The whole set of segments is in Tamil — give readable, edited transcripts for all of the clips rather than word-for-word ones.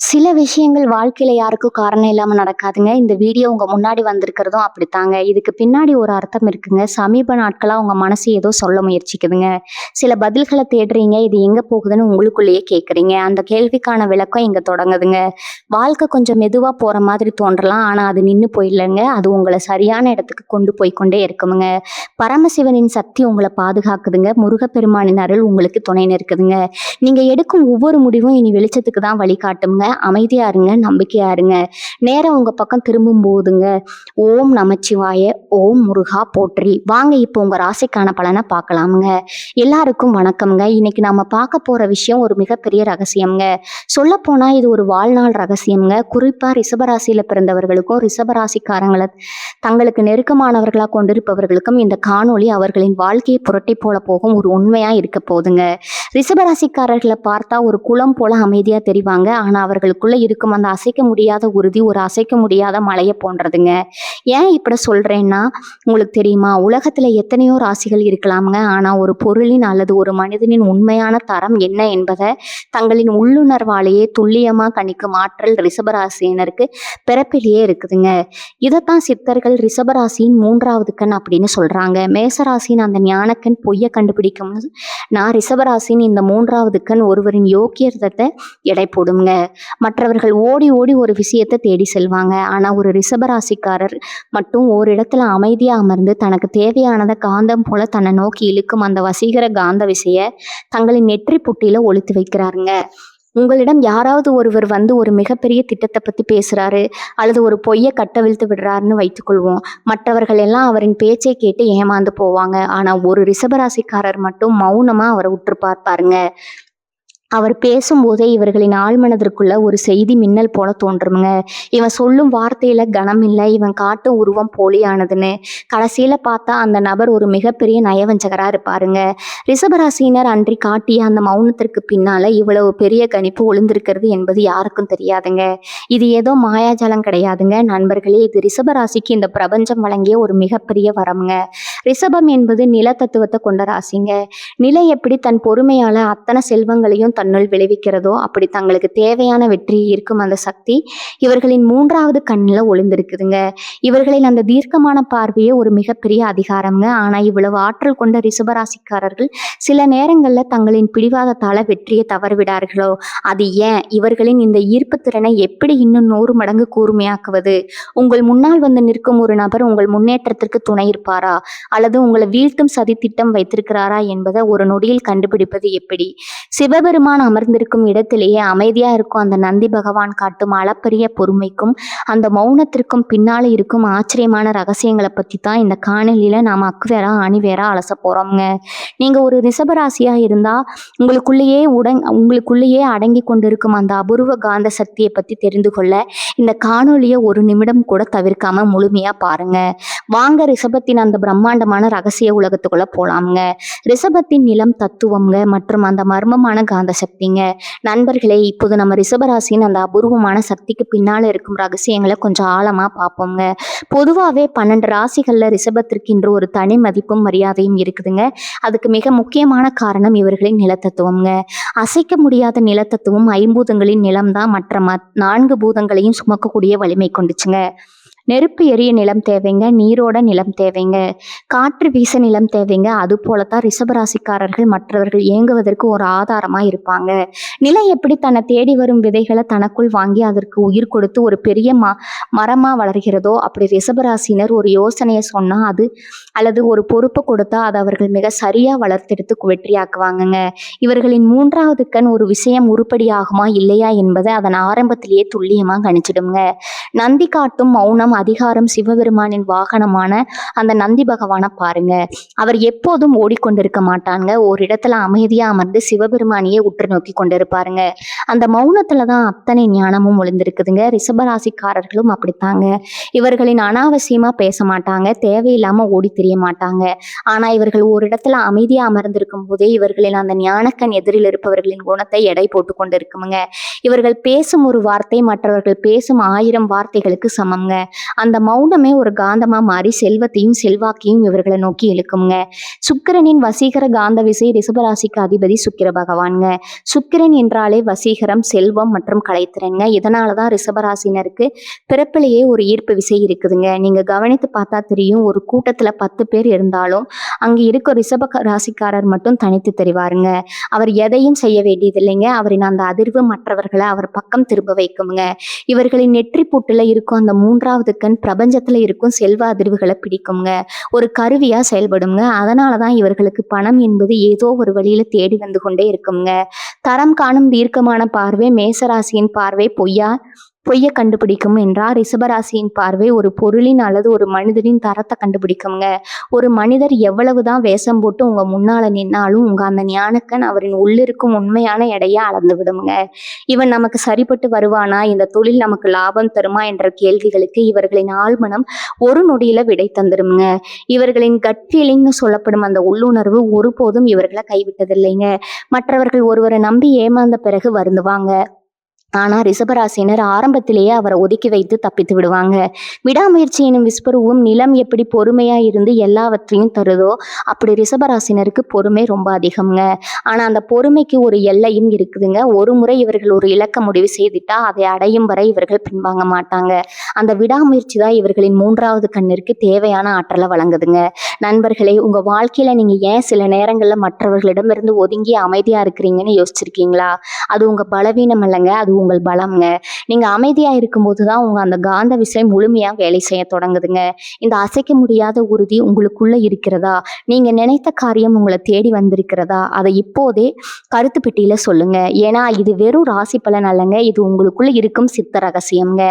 சில விஷயங்கள் வாழ்க்கையில யாருக்கும் காரணம் இல்லாம நடக்காதுங்க. இந்த வீடியோ உங்க முன்னாடி வந்திருக்கிறதும் அப்படித்தாங்க. இதுக்கு பின்னாடி ஒரு அர்த்தம் இருக்குங்க. சமீப நாட்களா உங்க மனசு ஏதோ சொல்ல முயற்சிக்குதுங்க. சில பதில்கள தேடுறீங்க. இது எங்க போகுதுன்னு உங்களுக்குள்ளேயே கேட்குறீங்க. அந்த கேள்விக்கான விளக்கம் இங்க தொடங்குதுங்க. வாழ்க்கை கொஞ்சம் மெதுவா போற மாதிரி தோன்றலாம். ஆனா அது நின்னு போயிடலங்க. அது உங்கள சரியான இடத்துக்கு கொண்டு போய் கொண்டே இருக்குமுங்க. பரமசிவனின் சக்தி உங்கள பாதுகாக்குதுங்க. முருகப்பெருமானின் அருள் உங்களுக்கு துணை நிற்குதுங்க. நீங்க எடுக்கும் ஒவ்வொரு முடிவும் இனி வெளிச்சத்துக்கு தான் வழிகாட்டும்ங்க. அமைதியா இருங்க, நம்பிக்கையா இருங்க. நேரம் உங்க பக்கம் திரும்பும் போதுங்க, ஓம் நமச்சிவாய, ஓம் முருகா போற்றி. வாங்க இப்போ உங்க ராசிக்கான பலனை பார்க்கலாமுங்க. எல்லாருக்கும் வணக்கம்ங்க. இன்னைக்கு நாம பார்க்க போற விஷயம் ஒரு மிகப்பெரிய ரகசியம்ங்க. சொல்லப்போனா இது ஒரு வாழ்நாள் ரகசியம்ங்க. குறிப்பா ரிஷபராசியில பிறந்தவர்களுக்கும் ரிஷபராசிக்காரங்களை தங்களுக்கு நெருக்கமானவர்களா கொண்டிருப்பவர்களுக்கும் இந்த காணொளி அவர்களின் வாழ்க்கையை புரட்டி போல போகும் ஒரு உண்மையா இருக்க போதுங்க. ரிஷபராசிக்காரர்களை பார்த்தா ஒரு குளம் போல அமைதியா தெரிவாங்க. ஆனா அவர்களுக்குள்ள இருக்கும் அந்த அசைக்க முடியாத உறுதி ஒரு அசைக்க முடியாத மலையை போன்றதுங்க. ஏன் இப்படி சொல்றேன்னா, உங்களுக்கு தெரியுமா, உலகத்துல எத்தனையோ ராசிகள் இருக்கலாமுங்க. ஆனா ஒரு பொருளின் அல்லது ஒரு மனிதனின் உண்மையான தரம் என்ன என்பதை தங்களின் உள்ளுணர்வாலேயே துல்லியமா கணிக்கும் ஆற்றல் ரிஷபராசியினருக்கு பிறப்பிலேயே இருக்குதுங்க. இதைத்தான் சித்தர்கள் ரிஷபராசியின் மூன்றாவது கண் அப்படின்னு சொல்றாங்க. மேசராசியின் அந்த ஞானக்கண் பொய்ய கண்டுபிடிக்கும். நான் ரிஷபராசியின் இந்த மூன்றாவது கண் ஒருவரின் யோக்கியத்தை எடை போடுங்க. மற்றவர்கள் ஓடி ஓடி ஒரு விஷயத்தை தேடி செல்வாங்க. ஆனா ஒரு ரிஷபராசிக்காரர் மட்டும் ஓரிடத்துல அமைதியா அமர்ந்து தனக்கு தேவையானதை காந்தம் போல தன்னை நோக்கி இழுக்கும் அந்த வசீகர காந்த விசைய தங்களின் நெற்றி புட்டியில ஒளித்து வைக்கிறாருங்க. உங்களிடம் யாராவது ஒருவர் வந்து ஒரு மிகப்பெரிய திட்டத்தை பத்தி பேசுறாரு அல்லது ஒரு பொய்யை கட்டவிழ்த்து விடுறாருன்னு வைத்துக்கொள்வோம். மற்றவர்கள் எல்லாம் அவரின் பேச்சை கேட்டு ஏமாந்து போவாங்க. ஆனா ஒரு ரிஷபராசிக்காரர் மட்டும் மௌனமா அவரை உற்று பார்ப்பாருங்க. அவர் பேசும்போதே இவர்களின் ஆழ்மனதிற்குள்ள ஒரு செய்தி மின்னல் போல தோன்றுமுங்க. இவன் சொல்லும் வார்த்தையில கனம் இல்லை, இவன் காட்டும் உருவம் போலியானதுன்னு. கடைசியில பார்த்தா அந்த நபர் ஒரு மிகப்பெரிய நயவஞ்சகரா இருப்பாருங்க. ரிஷபராசியினர் அன்றி காட்டிய அந்த மௌனத்திற்கு பின்னால இவ்வளவு பெரிய கணிப்பு ஒளிந்திருக்கிறது என்பது யாருக்கும் தெரியாதுங்க. இது ஏதோ மாயாஜாலம் கிடையாதுங்க நண்பர்களே. இது ரிஷபராசிக்கு இந்த பிரபஞ்சம் வழங்கிய ஒரு மிகப்பெரிய வரம்ங்க. ரிஷபம் என்பது நில தத்துவத்தை கொண்ட ராசிங்க. நிலை எப்படி தன் பொறுமையால அத்தனை செல்வங்களையும் தன்னுள் விளைவிக்கிறதோ அப்படி தங்களுக்கு தேவையான வெற்றி இருக்கும் அந்த சக்தி இவர்களின் மூன்றாவது கண்ணில் ஒளிந்திருக்குதுங்க. இவர்களின் அந்த தீர்க்கமான பார்வையே ஒரு மிகப்பெரிய அதிகாரம்ங்க. ஆனா இவ்வளவு ஆற்றல் கொண்ட ரிஷபராசிக்காரர்கள் சில நேரங்கள்ல தங்களின் பிடிவாதத்தால வெற்றியை தவறிவிடார்களோ? அது ஏன்? இவர்களின் இந்த ஈர்ப்பு திறனை எப்படி இன்னும் 100 மடங்கு கூர்மையாக்குவது? உங்கள் முன்னால் வந்து நிற்கும் ஒரு நபர் உங்கள் முன்னேற்றத்திற்கு துணை இருப்பாரா அல்லது உங்களை வீழ்த்தும் சதி திட்டம் வைத்திருக்கிறாரா என்பதை ஒரு நொடியில் கண்டுபிடிப்பது எப்படி? சிவபெருமான் அமர்ந்திருக்கும் இடத்திலேயே அமைதியா இருக்கும் அந்த நந்தி பகவான் காட்டும் அளப்பரிய பொறுமைக்கும் அந்த மௌனத்திற்கும் பின்னால இருக்கும் ஆச்சரியமான ரகசியங்களை பத்தி தான் இந்த காணொலியில நாம அக்குவேரா அணிவேரா அலச போறோம்ங்க. நீங்க ஒரு ரிஷபராசியா இருந்தா உங்களுக்குள்ளேயே அடங்கி கொண்டிருக்கும் அந்த அபூர்வ காந்த சக்தியை பத்தி தெரிந்து கொள்ள இந்த காணொலியை ஒரு நிமிடம் கூட தவிர்க்காம முழுமையா பாருங்க. வாங்க ரிஷபத்தின் அந்த பிரம்மாண்டமான ரகசிய உலகத்துக்குள்ள போலாம்ங்க. ரிஷபத்தின் நிலம் தத்துவம்ங்க மற்றும் அந்த மர்மமான காந்த சக்திங்க. நண்பர்களே, இப்போது நம்ம ரிஷபராசியின் அந்த அபூர்வமான சக்திக்கு பின்னால இருக்கும் ரகசியங்களை கொஞ்சம் ஆழமா பார்ப்போங்க. பொதுவாகவே 12 ராசிகள்ல ரிஷபத்திற்கு இன்று ஒரு தனி மதிப்பும் மரியாதையும் இருக்குதுங்க. அதுக்கு மிக முக்கியமான காரணம் இவர்களின் நிலத்தத்துவம்ங்க. அசைக்க முடியாத நிலத்தத்துவம் ஐம்பூதங்களின் நிலம்தான் மற்ற 4 பூதங்களையும் சுமக்கக்கூடிய வலிமை கொண்டுச்சுங்க. நெருப்பு எரிய நிலம் தேவைங்க, நீரோட நிலம் தேவைங்க, காற்று வீச நிலம் தேவைங்க. அது போலத்தான் ரிஷபராசிக்காரர்கள் மற்றவர்கள் இயங்குவதற்கு ஒரு ஆதாரமா இருப்பாங்க. நிலை எப்படி தன்னை தேடி வரும் விதைகளை தனக்குள் வாங்கி அதற்கு உயிர் கொடுத்து ஒரு பெரிய மரமா வளர்கிறதோ அப்படி ரிஷபராசினர் ஒரு யோசனையை சொன்னா அது அல்லது ஒரு பொறுப்பை கொடுத்தா அதை அவர்கள் மிக சரியா வளர்த்தெடுத்து வெற்றியாக்குவாங்கங்க. இவர்களின் மூன்றாவது கண் ஒரு விஷயம் உருப்படியாகுமா இல்லையா என்பதை அதன் ஆரம்பத்திலேயே துல்லியமா கணிச்சிடுங்க. நந்தி காட்டும் மௌனம் அதிகாரம். சிவபெருமானின் வாகனமான அந்த நந்தி பகவானை பாருங்க. அவர் எப்போதும் ஓடிக்கொண்டிருக்க மாட்டாங்க. ஒரு இடத்துல அமைதியா அமர்ந்து சிவபெருமானியே உற்று நோக்கி கொண்டிருப்பாருங்க. அந்த மௌனத்துலதான் அத்தனை ஞானமும் ஒளிந்திருக்குதுங்க. ரிஷபராசிக்காரர்களும் அப்படித்தாங்க. இவர்களின் அனாவசியமா பேச மாட்டாங்க, தேவையில்லாம ஓடி தெரிய மாட்டாங்க. ஆனா இவர்கள் ஒரு இடத்துல அமைதியா அமர்ந்திருக்கும் போதே இவர்களின் அந்த ஞானக்கண் எதிரில் இருப்பவர்களின் குணத்தை எடை போட்டு கொண்டிருக்குமுங்க. இவர்கள் பேசும் ஒரு வார்த்தை மற்றவர்கள் பேசும் 1000 வார்த்தைகளுக்கு சமம்ங்க. அந்த மௌனமே ஒரு காந்தமா மாறி செல்வத்தையும் செல்வாக்கையும் இவர்களை நோக்கி இழுக்குங்க. சுக்கிரனின் வசீகர காந்த விசை ரிஷபராசிக்கு அதிபதி சுக்கிர பகவான்ங்க. சுக்கிரன் என்றாலே வசீகரம், செல்வம் மற்றும் கலைத்திறன்ங்க. இதனாலதான் ரிஷபராசினருக்கு பிறப்பிலேயே ஒரு ஈர்ப்பு விசை இருக்குதுங்க. நீங்க கவனித்து பார்த்தா தெரியும், ஒரு கூட்டத்துல 10 பேர் இருந்தாலும் அங்க இருக்க ரிஷப ராசிக்காரர் மட்டும் தனித்து தெரிவாருங்க. அவர் எதையும் செய்ய வேண்டியதில்லைங்க. அவரின் அந்த அதிர்வு மற்றவர்களை அவர் பக்கம் திரும்ப வைக்குங்க. இவர்களின் நெற்றி பூட்டுல இருக்கும் அந்த 3வது கண் பிரபஞ்சத்துல இருக்கும் செல்வ அதிர்வுகளை பிடிக்குங்க. ஒரு கருவியா செயல்படுங்க. அதனாலதான் இவர்களுக்கு பணம் என்பது ஏதோ ஒரு வழியில தேடி வந்து கொண்டே இருக்குங்க. தரம் காணும் தீர்க்கமான பார்வை மேசராசியின் பார்வை பொய்ய கண்டுபிடிக்கும் என்றால் ரிஷபராசியின் பார்வை ஒரு பொருளின் அல்லது ஒரு மனிதனின் தரத்தை கண்டுபிடிக்குங்க. ஒரு மனிதர் எவ்வளவுதான் வேஷம் போட்டு உங்க முன்னால நின்னாலும் உங்க அந்த ஞானக்கண் அவரின் உள்ளிருக்கும் உண்மையான எடையை அளந்து விடுங்க. இவன் நமக்கு சரிப்பட்டு வருவானா, இந்த தொழில் நமக்கு லாபம் தருமா என்ற கேள்விகளுக்கு இவர்களின் ஆழ்மனம் ஒரு நொடியில விடை தந்துருங்க. இவர்களின் கட் ஃபீலிங்னு சொல்லப்படும் அந்த உள்ளுணர்வு ஒருபோதும் இவர்களை கைவிட்டதில்லைங்க. மற்றவர்கள் ஒருவரை நம்பி ஏமாந்த பிறகு வருந்துவாங்க. ஆனா ரிஷபராசினர் ஆரம்பத்திலேயே அவரை ஒதுக்கி வைத்து தப்பித்து விடுவாங்க. விடாமுயற்சி எனும் விஸ்வரூபம் நிலம் எப்படி பொறுமையா இருந்து எல்லாவற்றையும் தருதோ அப்படி ரிஷபராசினருக்கு பொறுமை ரொம்ப அதிகம்ங்க. ஆனா அந்த பொறுமைக்கு ஒரு எல்லையும் இருக்குதுங்க. ஒரு முறை இவர்கள் ஒரு இலக்க முடிவு செய்துட்டா அதை அடையும் வரை இவர்கள் பின்வாங்க மாட்டாங்க. அந்த விடாமுயற்சி தான் இவர்களின் 3வது கண்ணிற்கு தேவையான ஆற்றலை வழங்குதுங்க. நண்பர்களே, உங்க வாழ்க்கையில நீங்க ஏன் சில நேரங்கள்ல மற்றவர்களிடமிருந்து ஒதுங்கி அமைதியா இருக்கிறீங்கன்னு யோசிச்சிருக்கீங்களா? அது உங்க பலவீனம் இல்லைங்க, அது உங்கள் பலம்ங்க. நீங்க அமைதியா இருக்கும்போது தான் உங்க அந்த காந்த விசை முழுமையா வேலை செய்ய தொடங்குதுங்க. இந்த அசைக்க முடியாத உறுதி உங்களுக்குள்ள இருக்கிறதா? நீங்க நினைத்த காரியம் உங்களை தேடி வந்திருக்கிறதா? அதை இப்போதே கருத்து பெட்டியில சொல்லுங்க. ஏன்னா இது வெறும் ராசி பலன் அல்லங்க, இது உங்களுக்குள்ள இருக்கும் சித்த ரகசியம்ங்க.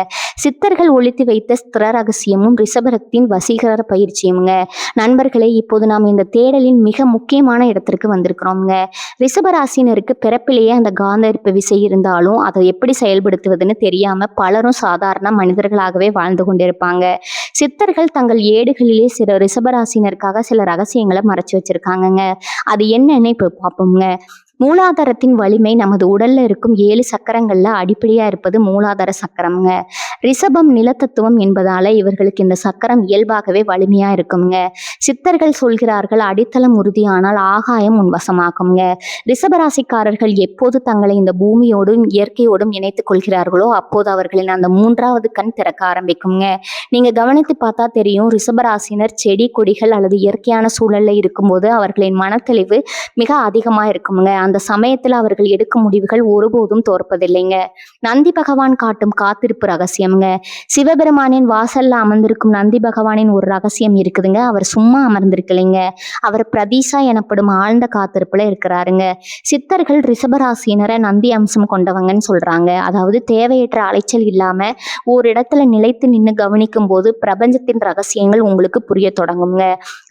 சித்தர்கள் ஒழித்து வைத்த ஸ்திர ரகசியமும் ரிஷபரத்தின் வசீகர பயிற்சியும்ங்க. நண்பர்களே, இப்போது நாம் இந்த தேடலின் மிக முக்கியமான இடத்திற்கு வந்திருக்கிறோம்ங்க. ரிஷபராசினருக்கு பிறப்பிலேயே அந்த காந்த ஈர்ப்பு விசை இருந்தாலும் அதை எப்படி செயல்படுத்துவதுன்னு தெரியாம பலரும் சாதாரண மனிதர்களாகவே வாழ்ந்து கொண்டிருப்பாங்க. சித்தர்கள் தங்கள் ஏடுகளிலே சில ரிஷபராசினருக்காக சில ரகசியங்களை மறைச்சு வச்சிருக்காங்கங்க. அது என்னன்னு இப்ப பார்ப்போம்ங்க. மூலாதாரத்தின் வலிமை நமது உடல்ல இருக்கும் 7 சக்கரங்கள்ல அடிப்படையா இருப்பது மூலாதார சக்கரம்ங்க. ரிஷபம் நிலத்தத்துவம் என்பதால இவர்களுக்கு இந்த சக்கரம் இயல்பாகவே வலிமையா இருக்குங்க. சித்தர்கள் சொல்கிறார்கள், அடித்தளம் உறுதியானால் ஆகாயம் உன்வசமாகுங்க. ரிஷபராசிக்காரர்கள் எப்போது தங்களை இந்த பூமியோடும் இயற்கையோடும் இணைத்துக் கொள்கிறார்களோ அப்போது அவர்களின் அந்த 3வது கண் திறக்க ஆரம்பிக்குங்க. நீங்க கவனித்து பார்த்தா தெரியும், ரிஷபராசினர் செடி கொடிகள் அல்லது இயற்கையான சூழல்ல இருக்கும்போது அவர்களின் மனத்தெளிவு மிக அதிகமா இருக்குங்க. அந்த சமயத்துல அவர்கள் எடுக்கும் முடிவுகள் ஒருபோதும் தோற்பதில்லைங்க. நந்தி பகவான் காட்டும் காத்திருப்பு ரகசியம்ங்க. சிவபெருமானின் வாசல்ல அமர்ந்திருக்கும் நந்தி பகவானின் ஒரு ரகசியம் இருக்குதுங்க. அவர் சும்மா அமர்ந்திருக்கலைங்க, அவர் பிரதீசா எனப்படும் ஆழ்ந்த காத்திருப்புல இருக்கிறாருங்க. சித்தர்கள் ரிஷபராசினரை நந்தி அம்சம் கொண்டவங்கன்னு சொல்றாங்க. அதாவது தேவையற்ற அலைச்சல் இல்லாம ஒரு இடத்துல நிலைத்து நின்று கவனிக்கும் போது பிரபஞ்சத்தின் ரகசியங்கள் உங்களுக்கு புரிய தொடங்குங்க.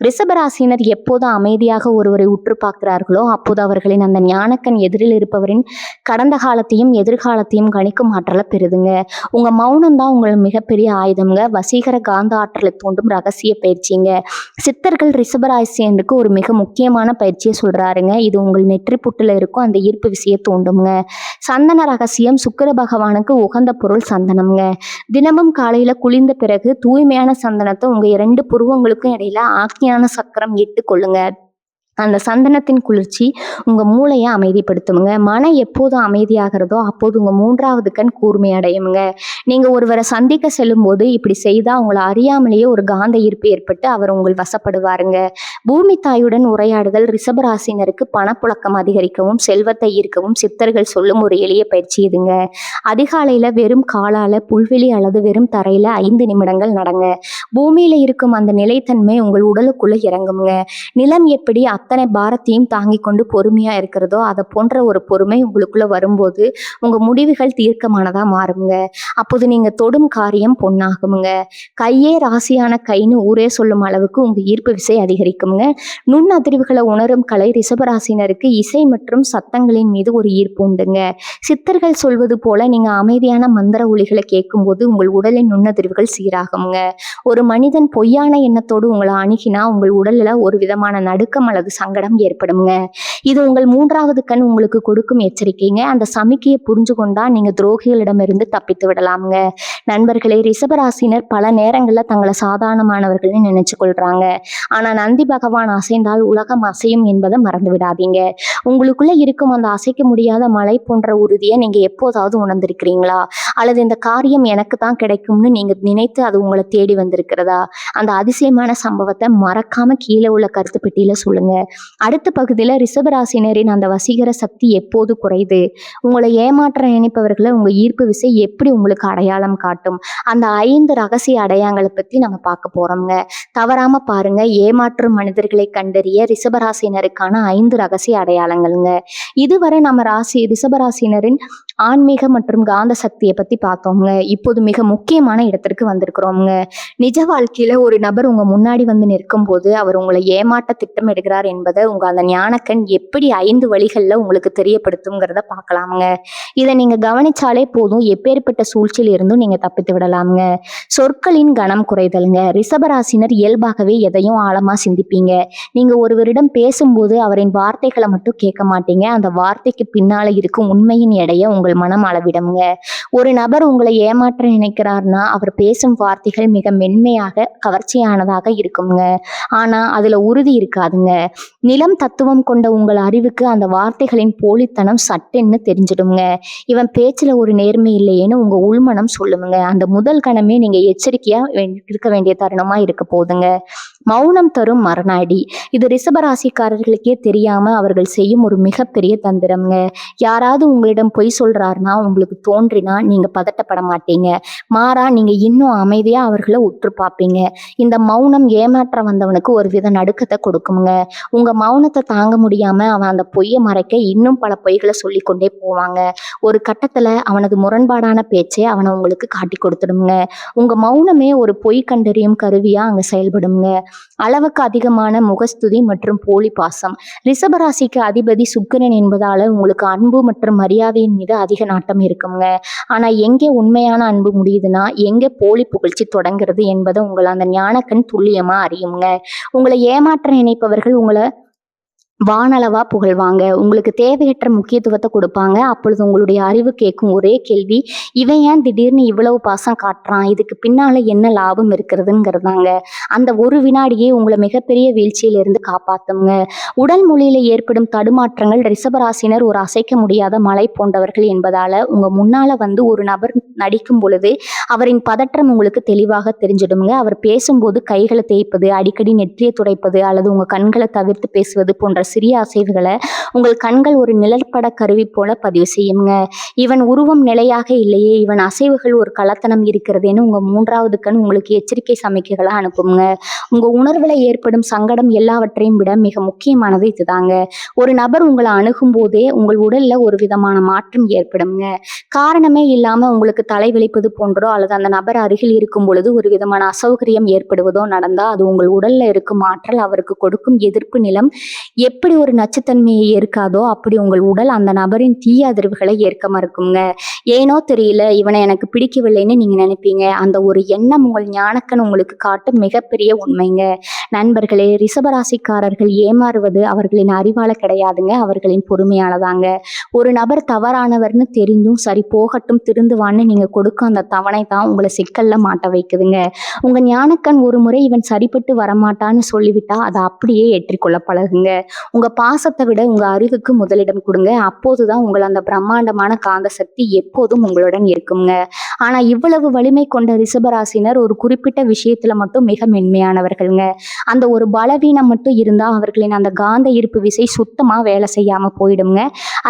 ரிஷபராசினர் எப்போது அமைதியாக ஒருவரை உற்று பார்க்கிறார்களோ அப்போது அவர்களின் அந்த ஞானக்கண் எதிரில் இருப்பவரின் கடந்த காலத்தையும் எதிர்காலத்தையும் கணிக்கும் ஆற்றலை பெறுதுங்க. உங்க மௌனம் தான் உங்கள் மிகப்பெரிய ஆயுதம்ங்க. வசீகர காந்த ஆற்றலை தூண்டும் ரகசிய பயிற்சிங்க. சித்தர்கள் ரிஷபராசினுக்கு ஒரு மிக முக்கியமான பயிற்சியை சொல்றாருங்க. இது உங்கள் நெற்றி புட்டுல இருக்கும் அந்த ஈர்ப்பு விசையை தூண்டுங்க. சந்தன ரகசியம். சுக்கிர பகவானுக்கு உகந்த பொருள் சந்தனம்ங்க. தினமும் காலையில குளிர்ந்த பிறகு தூய்மையான சந்தனத்தை உங்க 2 புருவங்களுக்கும் இடையில ஆக்ஞான சக்கரம் இட்டு கொள்ளுங்க. அந்த சந்தனத்தின் குளிர்ச்சி உங்க மூளையை அமைதிப்படுத்துங்க. மனம் எப்போது அமைதியாகிறதோ அப்போது உங்க 3வது கண் கூர்மை அடையுங்க. நீங்க ஒருவரை சந்திக்க செல்லும் போது இப்படி செய்தா உங்களை அறியாமலேயே ஒரு காந்த ஈர்ப்பு ஏற்பட்டு அவர் உங்கள் வசப்படுவாருங்க. பூமி தாயுடன் உரையாடுதல். ரிஷபராசினருக்கு பணப்புழக்கம் அதிகரிக்கவும் செல்வத்தை ஈர்க்கவும் சித்தர்கள் சொல்லும் ஒரு எளிய பயிற்சி இதுங்க. அதிகாலையில வெறும் காலால புல்வெளி அல்லது வெறும் தரையில 5 நிமிடங்கள் நடங்க. பூமியில இருக்கும் அந்த நிலைத்தன்மை உங்கள் உடலுக்குள்ள இறங்குங்க. நிலம் எப்படி அத்தனை பாரத்தையும் தாங்கி கொண்டு பொறுமையா இருக்கிறதோ அதை போன்ற ஒரு பொறுமை உங்களுக்குள்ள வரும்போது உங்க முடிவுகள் தீர்க்கமானதா மாறுங்க. அப்போது நீங்க தொடும் காரியம் பொன்னாகுங்க. கையே ராசியான கைன்னு ஊரே சொல்லும் அளவுக்கு உங்க ஈர்ப்பு விசை அதிகரிக்குங்க. நுண் அதிர்வுகளை உணரும் கலை ரிஷபராசினருக்கு இசை மற்றும் சத்தங்களின் மீது ஒரு ஈர்ப்பு உண்டுங்க. சித்தர்கள் சொல்வது போல நீங்க அமைதியான மந்திர ஒலிகளை கேட்கும்போது உங்கள் உடலின் நுண்ணதிர்வுகள் சீராகுங்க. ஒரு மனிதன் பொய்யான எண்ணத்தோடு உங்களை அணுகினா உங்கள் உடல்ல ஒரு விதமான நடுக்கம் அல்லது சங்கடம் ஏற்படுங்க. இது உங்கள் 3வது கண் உங்களுக்கு கொடுக்கும் எச்சரிக்கைங்க. அந்த சமிக்கையை புரிஞ்சு கொண்டா நீங்க துரோகிகளிடமிருந்து தப்பித்து விடலாமுங்க. நண்பர்களே, ரிஷபராசினர் பல நேரங்கள்ல தங்களை சாதாரணமானவர்கள்னு நினைச்சு கொள்றாங்க. ஆனா நந்தி பகவான் அசைந்தால் உலகம் அசையும் என்பதை மறந்து விடாதீங்க. உங்களுக்குள்ள இருக்கும் அந்த அசைக்க முடியாத மலை போன்ற உறுதியை நீங்க எப்போதாவது உணர்ந்திருக்கிறீங்களா? அல்லது இந்த காரியம் எனக்கு தான் கிடைக்கும்னு நீங்க நினைத்து அது உங்களை தேடி வந்திருக்கிறதா? அந்த அதிசயமான சம்பவத்தை மறக்காம கீழே உள்ள கருத்து பெட்டியில சொல்லுங்க. அடுத்த பகுதியில ரிஷபராசினரின் அந்த வசீகர சக்தி எப்போது குறையுது, உங்களை ஏமாற்ற நினைப்பவர்களை உங்க ஈர்ப்பு விசை எப்படி உங்களுக்கு அடையாளம் காட்டும், அந்த 5 ரகசிய அடையாளங்களை பத்தி நம்ம பார்க்க போறோம்ங்க. தவறாம பாருங்க. ஏமாற்றும் மனிதர்களை கண்டறிய ரிஷபராசினருக்கான 5 ரகசிய அடையாளங்கள்ங்க. இதுவரை நம்ம ரிஷபராசினரின் ஆன்மீக மற்றும் காந்த சக்தியை பத்தி பார்த்தோம்ங்க. இப்போது மிக முக்கியமான இடத்திற்கு வந்திருக்கிறோம்ங்க. நிஜ வாழ்க்கையில ஒரு நபர் உங்க முன்னாடி வந்து நிற்கும் போது அவர் உங்களை ஏமாற்ற திட்டமிடுகிறார் என்பதை உங்க அந்த ஞானக்கண் எப்படி 5 வழிகள்ல உங்களுக்கு தெரியப்படுத்துங்கிறத பார்க்கலாமுங்க. இதை நீங்க கவனிச்சாலே போதும், எப்பேற்பட்ட சூழ்ச்சியில் இருந்தும் நீங்க தப்பித்து விடலாமுங்க. சொற்களின் கனம் குறைதல்ங்க. ரிஷபராசினர் இயல்பாகவே எதையும் ஆழமா சிந்திப்பீங்க. நீங்க ஒருவரிடம் பேசும்போது அவரின் வார்த்தைகளை மட்டும் கேட்க மாட்டீங்க, அந்த வார்த்தைக்கு பின்னால இருக்கும் உண்மையின் எடையை உங்கள் மனம் அளவிடுங்க. ஒரு நபர் உங்களை ஏமாற்ற நினைக்கிறார்னா அவர் பேசும் வார்த்தைகள் மிக மென்மையாக கவர்ச்சியானதாக இருக்குங்க. ஆனா அதுல உறுதி இருக்காதுங்க. நிலம் தத்துவம் கொண்ட உங்கள் அறிவுக்கு அந்த வார்த்தைகளின் போலித்தனம் சட்டென்னு தெரிஞ்சிடுங்க. இவன் பேச்சுல ஒரு நேர்மை இல்லையேன்னு உங்க உள்மனம் சொல்லுங்க. அந்த முதல் கணமே நீங்க எச்சரிக்கையா இருக்க வேண்டிய தருணமா இருக்க போதுங்க. மௌனம் தரும் மரணாடி. இது ரிஷபராசிக்காரர்களுக்கே தெரியாம அவர்கள் செய்யும் ஒரு மிகப்பெரிய தந்திரம்ங்க. யாராவது உங்களிடம் பொய் சொல்றாருன்னா உங்களுக்கு தோன்றினா நீங்க பதட்டப்பட மாட்டீங்க. மாறா நீங்க இன்னும் அமைதியா அவர்களை உற்று பார்ப்பீங்க. இந்த மௌனம் ஏமாற்ற வந்தவனுக்கு ஒரு வித நடுக்கத்தை கொடுக்குங்க. உங்க மௌனத்தை தாங்க முடியாம அவன் அந்த பொய்யை மறைக்க இன்னும் பல பொய்களை சொல்லி கொண்டே போவாங்க. ஒரு கட்டத்துல அவனது முரண்பாடான பேச்சை அவனை உங்களுக்கு காட்டி கொடுத்துடுங்க. உங்க மௌனமே ஒரு பொய் கண்டறியும் கருவியா அங்க செயல்படுங்க. அளவுக்கு அதிகமான முகஸ்துதி மற்றும் போலி பாசம். ரிஷபராசிக்கு அதிபதி சுக்கிரன் என்பதால உங்களுக்கு அன்பு மற்றும் மரியாதையின் மீது அதிக நாட்டம் இருக்குங்க. ஆனா எங்கே உண்மையான அன்பு முடியுதுன்னா எங்கே போலி புகழ்ச்சி தொடங்குறது என்பதை உங்களை அந்த ஞானக்கண் துல்லியமா அறியுங்க. உங்களை ஏமாற்ற நினைப்பவர்கள் உங்களை வானளவா புகழ்வாங்க. உங்களுக்கு தேவையற்ற முக்கியத்துவத்தை கொடுப்பாங்க. அப்பொழுது உங்களுடைய அறிவு கேட்கும் ஒரே கேள்வி, இவன் ஏன் திடீர்னு இவ்வளவு பாசம் காட்டுறான், இதுக்கு பின்னால என்ன லாபம் இருக்கிறதுங்கிறதாங்க. அந்த ஒரு வினாடியே உங்களை மிகப்பெரிய வீழ்ச்சியிலிருந்து காப்பாத்துங்க. உடல் மொழியில ஏற்படும் தடுமாற்றங்கள். ரிஷபராசினர் ஒரு அசைக்க முடியாத மலை போன்றவர்கள் என்பதால உங்க முன்னால வந்து ஒரு நபர் நடிக்கும் பொழுது அவரின் பதற்றம் உங்களுக்கு தெளிவாக தெரிஞ்சிடுங்க. அவர் பேசும்போது கைகளை தேய்ப்பது, அடிக்கடி நெற்றியை துடைப்பது அல்லது உங்க கண்களை தவிர்த்து பேசுவது போன்ற சிறிய அசைவுகளை உங்கள் கண்கள் ஒரு நிழற்பட கருவி போல பதிவு செய்யுங்க. இவன் உருவம் நிலையாக இல்லையே, இவன் அசைவுகள் ஒரு கள்ளத்தனம் இருக்கிறதுன்னு உங்க 3வது கண் உங்களுக்கு எச்சரிக்கை சமிக்கைகளை அனுப்புங்க. உங்க உணர்வுல ஏற்படும் சங்கடம் எல்லாவற்றையும் விட மிக முக்கியமானது இதுதாங்க. ஒரு நபர் உங்களை அணுகும் போதே உங்கள் உடல்ல ஒரு விதமான மாற்றம் ஏற்படுங்க. காரணமே இல்லாம உங்களுக்கு தலைவலிப்பது போன்றோ அல்லது அந்த நபர் அருகில் இருக்கும் பொழுது ஒரு விதமான அசௌகரியம் ஏற்படுவதோ நடந்தா அது உங்கள் உடல்ல இருக்கும் ஆற்றல் அவருக்கு கொடுக்கும் எதிர்ப்பு நிலம் எப்படி ஒரு நச்சுத்தன்மையை ஏற்காதோ அப்படி உங்கள் உடல் அந்த நபரின் தீய அதிர்வுகளை ஏற்க மறுக்குங்க. ஏனோ தெரியல, இவனை எனக்கு பிடிக்கவில்லைன்னு நீங்க நினைப்பீங்க. அந்த ஒரு எண்ணம் உங்கள் ஞானக்கண் உங்களுக்கு காட்டும் மிகப்பெரிய உண்மைங்க. நண்பர்களே, ரிஷபராசிக்காரர்கள் ஏமாறுவது அவர்களின் அறிவால கிடையாதுங்க, அவர்களின் பொறுமையானதாங்க. ஒரு நபர் தவறானவர்னு தெரிந்தும் சரி போகட்டும் திருந்துவான்னு நீங்க கொடுக்க அந்த தவணை தான் உங்களை சிக்கல்ல மாட்ட வைக்குதுங்க. உங்க ஞானக்கண் ஒரு முறை இவன் சரிப்பட்டு வரமாட்டான்னு சொல்லிவிட்டா அதை அப்படியே ஏற்றிக்கொள்ள பழகுங்க. உங்க பாசத்தை விட உங்க அறிவுக்கு முதலிடம் கொடுங்க. அப்போதுதான் உங்கள் அந்த பிரம்மாண்டமான காந்த சக்தி எப்போதும் உங்களுடன் இருக்குங்க. ஆனா இவ்வளவு வலிமை கொண்ட ரிஷபராசினர் ஒரு குறிப்பிட்ட விஷயத்துல மட்டும் மிக மென்மையானவர்கள்ங்க. அந்த ஒரு பலவீனம் மட்டும் இருந்தா அவர்களின் அந்த காந்த ஈர்ப்பு விசை சுத்தமா வேலை செய்யாம போயிடுங்க.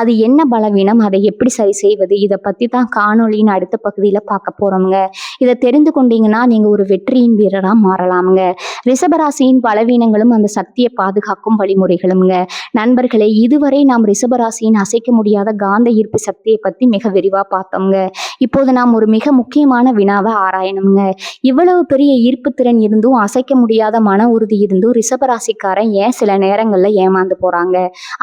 அது என்ன பலவீனம், அதை எப்படி சரி செய்வது, இதை பத்தி தான் காணொலியின் அடுத்த பகுதியில பார்க்க போறோம்ங்க. இதை தெரிந்து கொண்டீங்கன்னா நீங்க ஒரு வெற்றியின் வீரரா மாறலாமுங்க. ரிஷபராசியின் பலவீனங்களும் அந்த சக்தியை பாதுகாக்கும் வழிமுறைகளும்ங்க. நண்பர்களே, இதுவரை நாம் ரிஷபராசியின் அசைக்க முடியாத காந்த ஈர்ப்பு சக்தியை பத்தி மிக விரிவா பார்த்தோம்ங்க. இப்போது நாம் ஒரு மிக முக்கியமான வினாவை ஆராயணுங்க. இவ்வளவு பெரிய ஈர்ப்பு திறன் இருந்தும் அசைக்க முடியாத மன உறுதி இருந்தும் ரிஷபராசிக்காரன் ஏன் சில நேரங்கள்ல ஏமாந்து போறாங்க?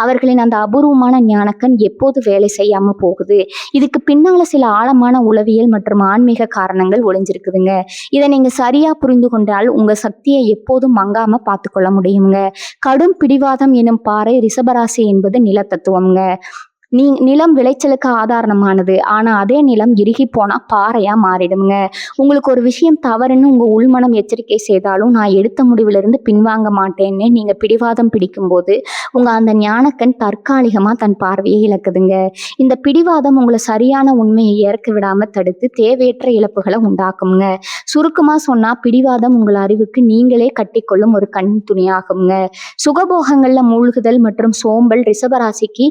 அவர்களின் அந்த அபூர்வமான ஞானக்கண் எப்போது வேலை செய்யாம போகுது? இதுக்கு பின்னால சில ஆழமான உளவியல் மற்றும் ஆன்மீக காரணங்கள் ஒளிஞ்சிருக்குதுங்க. இதை நீங்க சரியா புரிந்து கொண்டால் உங்க சக்தியை எப்போதும் மங்காம பார்த்துக்கொள்ள முடியுங்க. கடும் பிடிவாதம் எனும் பாறை ரிஷபராசி என்பது நிலத்தத்துவம்ங்க. நிலம் விளைச்சலுக்கு ஆதாரமானது. ஆனா அதே நிலம் இறுகி போனா பாறையா மாறிடுங்க. உங்களுக்கு ஒரு விஷயம் தவறுன்னு உங்க உள்மனம் எச்சரிக்கை செய்தாலும் நான் எடுத்த முடிவிலிருந்து பின்வாங்க மாட்டேன்னு நீங்க பிடிவாதம் பிடிக்கும்போது உங்க அந்த ஞானக்கண் தற்காலிகமா தன் பார்வையை இழக்குதுங்க. இந்த பிடிவாதம் உங்களை சரியான உண்மையை ஏற்க விடாம தடுத்து தேவையற்ற இழப்புகளை உண்டாக்குங்க. சுருக்கமா சொன்னா பிடிவாதம் உங்கள் அறிவுக்கு நீங்களே கட்டிக்கொள்ளும் ஒரு கண் துணியாகுங்க. சுகபோகங்கள்ல மூழ்குதல் மற்றும் சோம்பல் ரிஷபராசிக்கு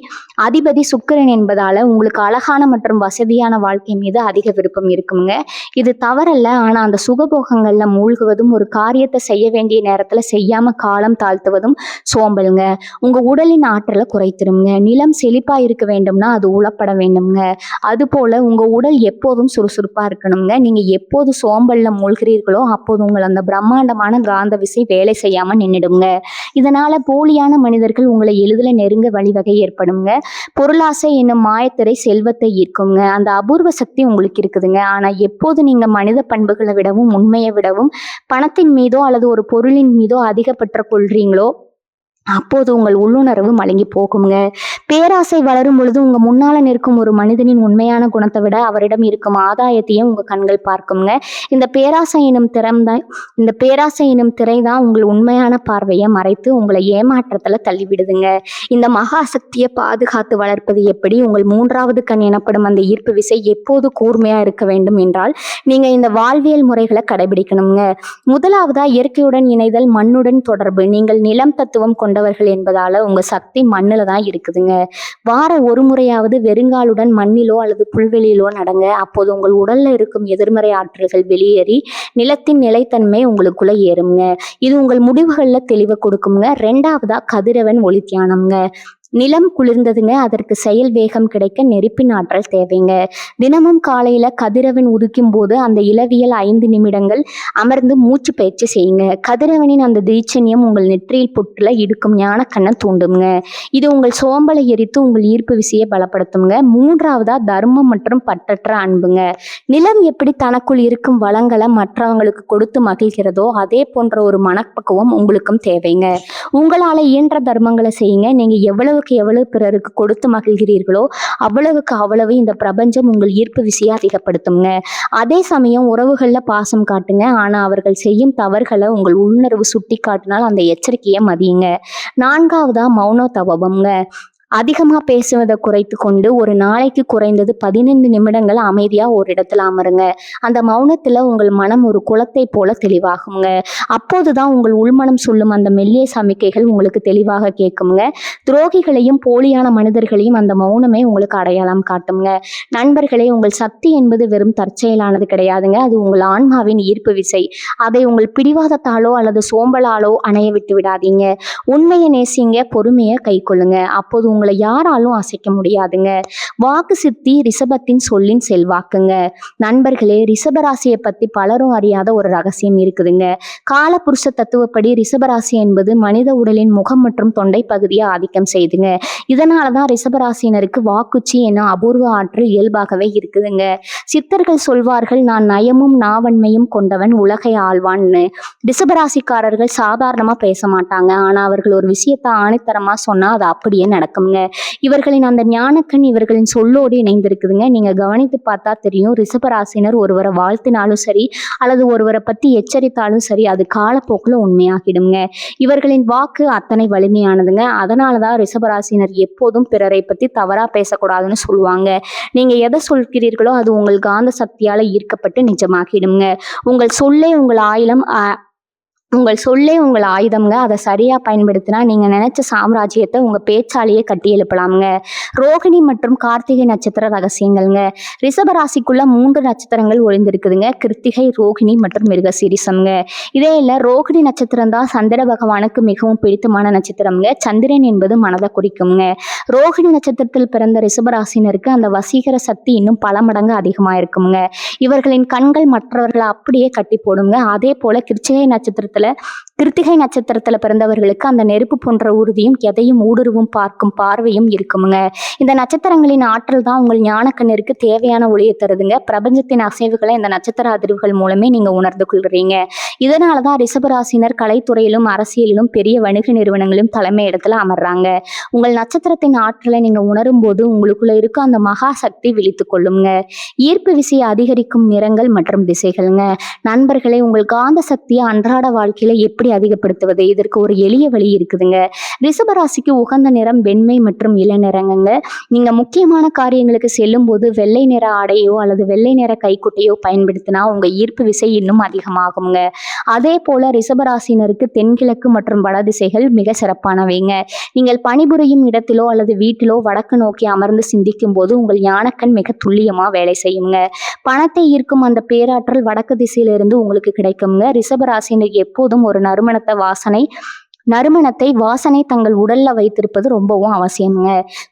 அதிபதி சுக்கிரன் என்பதால உங்களுக்கு அழகான மற்றும் வசதியான வாழ்க்கை மீது அதிக விருப்பம் இருக்குங்க. இது தவறல்ல. ஆனா அந்த சுகபோகங்கள்ல மூழ்குவதும் ஒரு காரியத்தை செய்ய வேண்டிய நேரத்துல செய்யாம காலம் தாழ்த்துவதும் சோம்பலுங்க. உங்க உடலின் ஆற்றலை குறைத்திருங்க. நிலம் செழிப்பா இருக்க வேண்டும்னா அது உழப்பட வேண்டும்ங்க. அது போல உங்க உடல் எப்போதும் சுறுசுறுப்பா இருக்கணுங்க. நீங்க எப்போது சோம்பல்ல மூழ்கிறீர்களோ அப்போது உங்கள் அந்த பிரம்மாண்டமான காந்த விசை வேலை செய்யாம நின்றுடுங்க. இதனால போலியான மனிதர்கள் உங்களை எளிதில் நெருங்க வழிவகை ஏற்படுங்க. பொருளாசை என்னும் மாயத்திரை செல்வத்தை ஈர்க்குங்க. அந்த அபூர்வ சக்தி உங்களுக்கு இருக்குதுங்க. ஆனா எப்போது நீங்க மனித பண்புகளை விடவும் உண்மையை விடவும் பணத்தின் மீதோ அல்லது ஒரு பொருளின் மீதோ அதிக பற்ற கொள்றீங்களோ அப்போது உங்கள் உள்ளுணர்வு மழுங்கி போகுங்க. பேராசை வளரும் பொழுது உங்க முன்னால நிற்கும் ஒரு மனிதனின் உண்மையான குணத்தை விட அவரிடம் இருக்கும் ஆதாயத்தையும் உங்க கண்கள் பார்க்குங்க. இந்த பேராசை எனும் திரைதான் உங்கள் உண்மையான பார்வையை மறைத்து உங்களை ஏமாற்றத்துல தள்ளிவிடுதுங்க. இந்த மகா சக்தியை பாதுகாத்து வளர்ப்பது எப்படி? உங்கள் மூன்றாவது கண் எனப்படும் அந்த ஈர்ப்பு விசை எப்போது கூர்மையா இருக்க வேண்டும் என்றால் நீங்க இந்த வாழ்வியல் முறைகளை கடைபிடிக்கணுங்க. முதலாவதா இயற்கையுடன் இணைதல், மண்ணுடன் தொடர்பு. நீங்கள் நிலம் தத்துவம் கொண்டவர்கள் என்பதால உங்க சக்தி மண்ணுல தான் இருக்குதுங்க. வார ஒரு முறையாவது வெறுங்காலுடன் மண்ணிலோ அல்லது புல்வெளியிலோ நடங்க. அப்போது உங்கள் உடல்ல இருக்கும் எதிர்மறை ஆற்றல்கள் வெளியேறி நிலத்தின் நிலைத்தன்மை உங்களுக்குள்ள ஏறுங்க. இது உங்கள் முடிவுகள்ல தெளிவை கொடுக்குங்க. ரெண்டாவதா கதிரவன் ஒளி தியானம்ங்க. நிலம் குளிர்ந்ததுங்க. அதற்கு செயல் வேகம் கிடைக்க நெருப்பின் ஆற்றல் தேவைங்க. தினமும் காலையில கதிரவன் உதிக்கும் போது அந்த இளவியல் 5 நிமிடங்கள் அமர்ந்து மூச்சு பயிற்சி செய்யுங்க. கதிரவனின் அந்த தீட்சண்யம் உங்கள் நெற்றியில் புற்றுல இடுக்கும் ஞான கண்ணை தூண்டுங்க. இது உங்கள் சோம்பலை எரித்து உங்கள் ஈர்ப்பு விசையை பலப்படுத்துங்க. மூன்றாவதா தர்மம் மற்றும் பற்றற்ற அன்புங்க. நிலம் எப்படி தனக்குள் இருக்கும் வளங்களை மற்றவங்களுக்கு கொடுத்து மகிழ்கிறதோ அதே போன்ற ஒரு மனப்பக்குவம் உங்களுக்கும் தேவைங்க. உங்களால இயன்ற தர்மங்களை செய்யுங்க. நீங்க எவ்வளவு பிறருக்கு கொடுத்து மகிழ்கிறீர்களோ அவ்வளவு இந்த பிரபஞ்சம் உங்கள் ஈர்ப்பு விசையை அதிகப்படுத்துங்க. அதே சமயம் உறவுகள்ல பாசம் காட்டுங்க. ஆனா அவர்கள் செய்யும் தவறுகளை உங்கள் உள்ளுணர்வு சுட்டி காட்டினால் அந்த எச்சரிக்கையை மதியுங்க. நான்காவதா மௌன தவம்ங்க. அதிகமா பேசுவதை குறைத்து கொண்டு ஒரு நாளைக்கு குறைந்தது 15 நிமிடங்கள் அமைதியா ஒரு இடத்துல அமருங்க. அந்த மௌனத்துல உங்கள் மனம் ஒரு குளத்தை போல தெளிவாகுங்க. அப்போதுதான் உங்கள் உள்மனம் சொல்லும் அந்த மெல்லிய சமிக்கைகள் உங்களுக்கு தெளிவாக கேட்குங்க. துரோகிகளையும் போலியான மனிதர்களையும் அந்த மௌனமே உங்களுக்கு அடையாளம் காட்டுங்க. நண்பர்களே, உங்கள் சக்தி என்பது வெறும் தற்செயலானது கிடையாதுங்க. அது உங்கள் ஆன்மாவின் ஈர்ப்பு விசை. அதை உங்கள் பிடிவாதத்தாலோ அல்லது சோம்பலாலோ அணைய விட்டு விடாதீங்க. உண்மையை நேசிங்க, பொறுமையை கை கொள்ளுங்க. அப்போது உங்களை யாராலும் அசைக்க முடியாதுங்க. வாக்கு சித்தி ரிஷபத்தின் சொல்லின் செல்வாக்குங்க. நண்பர்களே, ரிஷபராசியை பத்தி பலரும் அறியாத ஒரு ரகசியம் இருக்குதுங்க. காலபுருஷ தத்துவப்படி ரிஷபராசி என்பது மனித உடலின் முகம் மற்றும் தொண்டை பகுதியை ஆதிக்கம் செய்துங்க. இதனாலதான் ரிஷபராசினருக்கு வாக்குச்சி என அபூர்வ ஆற்றல் இயல்பாகவே இருக்குதுங்க. சித்தர்கள் சொல்வார்கள், நான் நயமும் நாவன்மையும் கொண்டவன் உலகை ஆழ்வான்னு. ரிஷபராசிக்காரர்கள் சாதாரணமா பேச மாட்டாங்க. ஆனா அவர்கள் ஒரு விஷயத்தை ஆணித்தரமா சொன்னா அது அப்படியே நடக்கும். இவர்களின் அந்த ஞானக்கண் இவர்களின் சொல்லோடு இணைந்திருக்குதுங்க. நீங்க கவனித்து பார்த்தா தெரியும். ரிஷபராசினர் ஒருவரை வாழ்த்தினாலும் சரி அல்லது ஒருவரை பத்தி எச்சரித்தாலும் சரி அது காலப்போக்கில் உண்மையாகிடுங்க. இவர்களின் வாக்கு அத்தனை வலிமையானதுங்க. அதனாலதான் ரிஷபராசினர் எப்போதும் பிறரை பத்தி தவறா பேசக்கூடாதுன்னு சொல்லுவாங்க. நீங்க எதை சொல்கிறீர்களோ அது உங்கள் காந்த சக்தியால ஈர்க்கப்பட்டு நிஜமாகிடுங்க. உங்கள் சொல்லே உங்கள் உங்கள் சொல்லே உங்கள் ஆயுதம்ங்க. அதை சரியா பயன்படுத்தினா நீங்க நினைச்ச சாம்ராஜ்யத்தை உங்க பேச்சாலேயே கட்டி எழுப்பலாம்ங்க. ரோகிணி மற்றும் கார்த்திகை நட்சத்திர ரகசியங்கள்ங்க. ரிஷப ராசிக்குள்ள 3 நட்சத்திரங்கள் ஒளிந்திருக்குதுங்க. கிருத்திகை, ரோகிணி மற்றும் மிருகசீரிஷம்ங்க. இதே இல்ல ரோகிணி நட்சத்திரம் தான் சந்திர பகவானுக்கு மிகவும் பிடித்தமான நட்சத்திரம்ங்க. சந்திரன் என்பது மனதை குறிக்கும்ங்க. ரோகிணி நட்சத்திரத்தில் பிறந்த ரிஷபராசினருக்கு அந்த வசீகர சக்தி இன்னும் பல மடங்கு அதிகமா இருக்குங்க. இவர்களின் கண்கள் மற்றவர்களை அப்படியே கட்டி போடுங்க. அதே போல கிருத்திகை நட்சத்திரத்துல பிறந்தவர்களுக்கு அந்த நெருப்பு போன்ற உறுதியும் எதையும் ஊடுருவும் பார்க்கும் பார்வையும் இருக்குமுங்க. இந்த நட்சத்திரங்களின் ஆற்றல் தான் உங்கள் ஞானக்கண்ணிற்கு தேவையான ஒளியை தருதுங்க. பிரபஞ்சத்தின் அசைவுகளை இந்த நட்சத்திர அதிர்வுகள் மூலமே நீங்க உணர்ந்து கொள்றீங்க. இதனாலதான் ரிஷபராசினர் கலைத்துறையிலும் அரசியலிலும் பெரிய வணிக நிறுவனங்களிலும் தலைமை இடத்துல அமர்றாங்க. உங்கள் நட்சத்திரத்தின் ஆற்றலை நீங்க உணரும் போது உங்களுக்குள்ள இருக்க அந்த மகா சக்தி விழித்துக் கொள்ளுங்க. ஈர்ப்பு விசையை அதிகரிக்கும் நிறங்கள் மற்றும் திசைகள்ங்க. நண்பர்களே, உங்கள் காந்த சக்தியை அன்றாட வாழ்க்கையில எப்படி அதிகப்படுத்துவது? இதற்கு ஒரு எளிய வழி இருக்குதுங்க. ரிஷபராசிக்கு உகந்த நிறம் வெண்மை மற்றும் இளநிறங்க. நீங்க முக்கியமான காரியங்களுக்கு செல்லும் போது வெள்ளை நிற ஆடையோ அல்லது வெள்ளை நிற கைக்குட்டையோ பயன்படுத்தினா உங்க ஈர்ப்பு விசை இன்னும் அதிகமாகுங்க. அதே போல ரிஷபராசினருக்கு தென்கிழக்கு மற்றும் வட திசைகள் மிக சிறப்பானவைங்க. நீங்கள் பணிபுரியும் இடத்திலோ அல்லது வீட்டிலோ வடக்கு நோக்கி அமர்ந்து சிந்திக்கும் போது உங்கள் ஞானக்கண் மிக துல்லியமா வேலை செய்யுங்க. பணத்தை ஈர்க்கும் அந்த பேராற்றல் வடக்கு திசையிலிருந்து உங்களுக்கு கிடைக்குங்க. ரிஷபராசினர் எப்போதும் ஒரு நறுமணத்தை வாசனை தங்கள் உடல்ல வைத்திருப்பது ரொம்பவும் அவசியம்ங்க.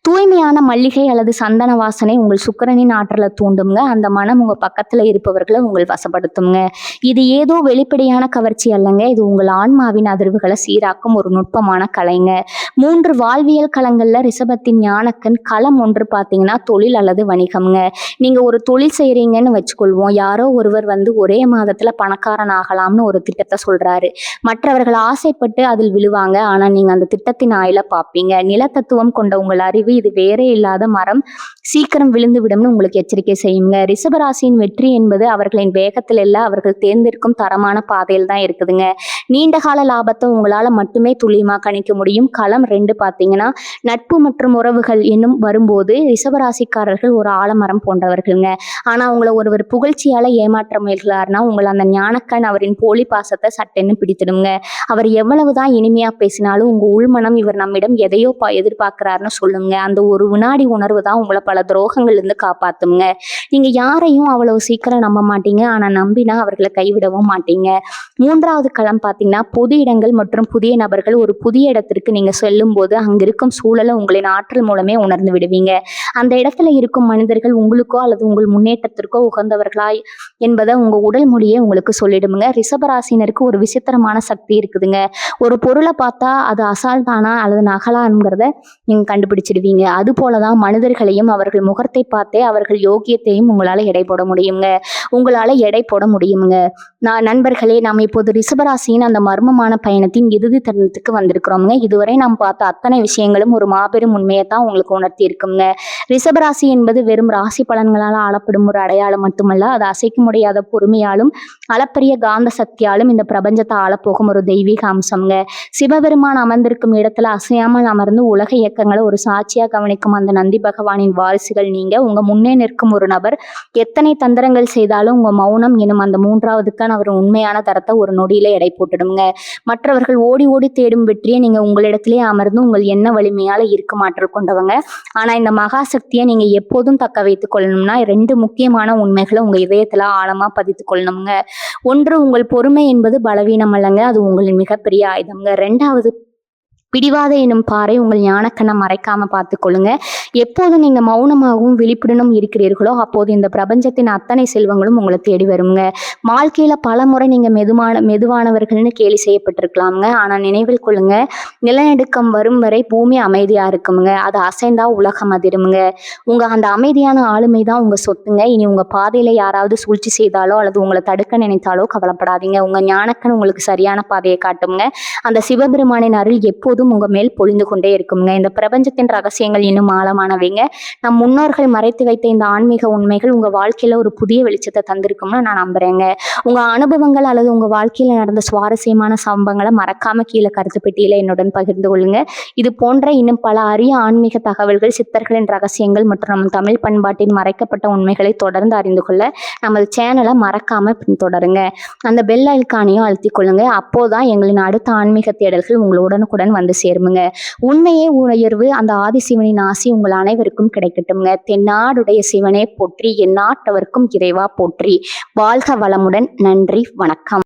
தூய்மையான மல்லிகை அல்லது சந்தன வாசனை உங்கள் சுக்கிரனின் ஆற்றலை தூண்டுங்க. அந்த மனம் உங்க பக்கத்துல இருப்பவர்களை உங்கள் வசப்படுத்துங்க. இது ஏதோ வெளிப்படையான கவர்ச்சி அல்லங்க. இது உங்கள் ஆன்மாவின் அதிர்வுகளை சீராக்கும் ஒரு நுட்பமான கலைங்க. 3 வாழ்வியல் களங்கள்ல ரிஷபத்தின் ஞானக்கண். களம் 1 பார்த்தீங்கன்னா தொழில் அல்லது வணிகம்ங்க. நீங்க ஒரு தொழில் செய்றீங்கன்னு வச்சுக்கொள்வோம். யாரோ ஒருவர் ஒரே மாதத்துல பணக்காரன் ஆகலாம்னு ஒரு திட்டத்தை சொல்றாரு. மற்றவர்கள் ஆசைப்பட்டு அதில் விழுவாங்க. ஆனா நீங்க அந்த திட்டத்தின் ஆயில பார்ப்பீங்க. நிலத்தத்துவம் கொண்ட உங்கள் அறிவு இது வேறே இல்லாத மரம் சீக்கிரம் விழுந்து விடும்னு உங்களுக்கு எச்சரிக்கை செய்யுங்க. ரிஷபராசியின் வெற்றி என்பது அவர்களின் வேகத்தில் இல்ல, அவர்கள் தேர்ந்தெடுக்கும் தரமான பாதையில் தான் இருக்குதுங்க. நீண்டகால லாபத்தை உங்களால மட்டுமே துல்லியமா கணிக்க முடியும். களம் 2 பார்த்தீங்கன்னா நட்பு மற்றும் உறவுகள் என்னும் வரும்போது ரிஷபராசிக்காரர்கள் ஒரு ஆலமரம் போன்றவர்கள்ங்க. ஆனா உங்களை ஒருவர் புகழ்ச்சியால ஏமாற்ற முயல்கிறார்னா உங்கள் அந்த ஞானக்கண் அவரின் போலி பாசத்தை சட்டென்னு பிடித்திடுங்க. அவர் எவ்வளவுதான் இனிமையா பேசினாலும் உங்க உள்மனம் இவர் நம்மிடம் எதையோ எதிர்பார்க்கிறாருன்னு சொல்லுங்க. அந்த ஒரு வினாடி உணர்வு தான் உங்களை பல துரோகங்கள்ல இருந்து காப்பாத்துங்க. நீங்க யாரையும் அவ்வளவு சீக்கிரம் நம்ப மாட்டீங்க. ஆனா நம்பினா அவர்களை கைவிடவும் மாட்டீங்க. 3வது களம் பார்த்தீங்கன்னா பொது இடங்கள் மற்றும் புதிய நபர்கள். ஒரு புதிய இடத்திற்கு நீங்க செல்லும் போது அங்கிருக்கும் சூழலை உங்களின் ஆற்றல் மூலமே உணர்ந்து விடுவீங்க. அந்த இடத்துல இருக்கும் மனிதர்கள் உங்களுக்கோ அல்லது உங்கள் முன்னேற்றத்திற்கோ உகந்தவர்களா என்பதை உங்க உடல் மொழியே உங்களுக்கு சொல்லிடுங்க. ரிஷபராசினருக்கு ஒரு விசித்திரமான சக்தி இருக்குதுங்க. ஒரு பொருளை பார்த்தா அது அசால்ட்டானா அல்லது நகலாங்கிறத நீங்க கண்டுபிடிச்சிடுவீங்க. அது போலதான் மனிதர்களையும் அவர்கள் முகத்தை பார்த்தே அவர்கள் யோகியத்தையும் உங்களால எடை போட முடியுங்க. நண்பர்களே, நாம் இப்போது ரிஷபராசியின் அந்த மர்மமான பயணத்தின் இறுதி தருணத்துக்கு வந்திருக்கிறோம்ங்க. இதுவரை நாம் பார்த்த அத்தனை விஷயங்களும் ஒரு மாபெரும் உண்மையைத்தான் உங்களுக்கு உணர்த்தி இருக்குங்க. ரிஷபராசி என்பது வெறும் ராசி பலன்களால் ஆளப்படும் ஒரு அடையாளம் மட்டுமல்ல, அது அசைக்க முடியாத பொறுமையாலும் அளப்பரிய காந்த சக்தியாலும் இந்த பிரபஞ்சத்தை ஆளப்போகும் ஒரு தெய்வீக அம்சம்ங்க. சிவபெருமான் அமர்ந்திருக்கும் இடத்துல அசையாமல் அமர்ந்து உலக இயக்கங்களை ஒரு சாட்சியா கவனிக்கும் அந்த நந்தி பகவானின் வாரிசுகள் நீங்க. உங்க முன்னே நிற்கும் ஒரு நபர் எத்தனை தந்திரங்கள் செய்தாலும் உங்க மௌனம் எனும் அந்த 3வது கண் அவர் உண்மையான தரத்தை ஒரு நொடியில எடை போட்டுடுங்க. மற்றவர்கள் ஓடி ஓடி தேடும் வெற்றியை நீங்க உங்களிடத்திலே அமர்ந்து உங்கள் எண்ண வலிமையால இருக்க மாற்றல் கொண்டவங்க. ஆனா இந்த மகா சக்தியை நீங்க எப்போதும் தக்க வைத்துக் கொள்ளணும்னா 2 முக்கியமான உண்மைகளை உங்க இதயத்துல ஆழமா பதித்துக் கொள்ளணுங்க. 1, உங்கள் பொறுமை என்பது பலவீனம் அல்லங்க, அது உங்களின் மிகப்பெரிய ஆயுதம்ங்க. 2வது, பிடிவாத எனும் பாறை உங்கள் ஞானக்கண்ணை மறைக்காம பார்த்துக்கொள்ளுங்க. எப்போது நீங்க மௌனமாகவும் விழிப்புடனும் இருக்கிறீர்களோ அப்போது இந்த பிரபஞ்சத்தின் அத்தனை செல்வங்களும் உங்களை தேடி வருங்க. வாழ்க்கையில பல முறை நீங்க மெதுவானவர்கள்னு கேலி செய்யப்பட்டிருக்கலாம்ங்க. ஆனா நினைவில் கொள்ளுங்க, நிலநடுக்கம் வரும் வரை பூமி அமைதியா இருக்குங்க. அது அசைந்தா உலகம் அதிருமுங்க. உங்க அந்த அமைதியான ஆளுமை தான் உங்க சொத்துங்க. இனி உங்க பாதையில யாராவது சூழ்ச்சி செய்தாலோ அல்லது உங்களை தடுக்க நினைத்தாலோ கவலைப்படாதீங்க. உங்க ஞானக்கண் உங்களுக்கு சரியான பாதையை காட்டுங்க. அந்த சிவபெருமானின் அருள் எப்போது எப்போதும் உங்க மேல் பொழிந்து கொண்டே இருக்குங்க. இந்த பிரபஞ்சத்தின் ரகசியங்கள் இன்னும் ஆழமானவைங்க. நம் முன்னோர்கள் மறைத்து வைத்த இந்த ஆன்மீக உண்மைகள் உங்க வாழ்க்கையில ஒரு புதிய வெளிச்சத்தை தந்திருக்கும்னு நான் நம்புறேங்க. உங்க அனுபவங்கள் அல்லது உங்க வாழ்க்கையில நடந்த சுவாரஸ்யமான சம்பவங்களை மறக்காம கீழே கருத்து பெட்டியில என்னுடன் பகிர்ந்து கொள்ளுங்க. இது போன்ற இன்னும் பல அரிய ஆன்மீக தகவல்கள், சித்தர்களின் ரகசியங்கள் மற்றும் நம் தமிழ் பண்பாட்டின் மறைக்கப்பட்ட உண்மைகளை தொடர்ந்து அறிந்து கொள்ள நமது சேனலை மறக்காம பின்தொடருங்க. அந்த பெல் ஐகானையும் அழுத்திக் கொள்ளுங்க. அப்போதான் எங்களின் அடுத்த ஆன்மீக தேடல்கள் உங்கள் உடனுக்குடன் வந்து சேருமுங்க. உண்மையே உயர்வு, அந்த ஆதிசிவனின் ஆசி உங்கள் அனைவருக்கும் கிடைக்கட்டும்ங்க. தென்னாடுடைய சிவனே போற்றி, எந்நாட்டவர்க்கும் இறைவா போற்றி. வாழ்க வளமுடன். நன்றி, வணக்கம்.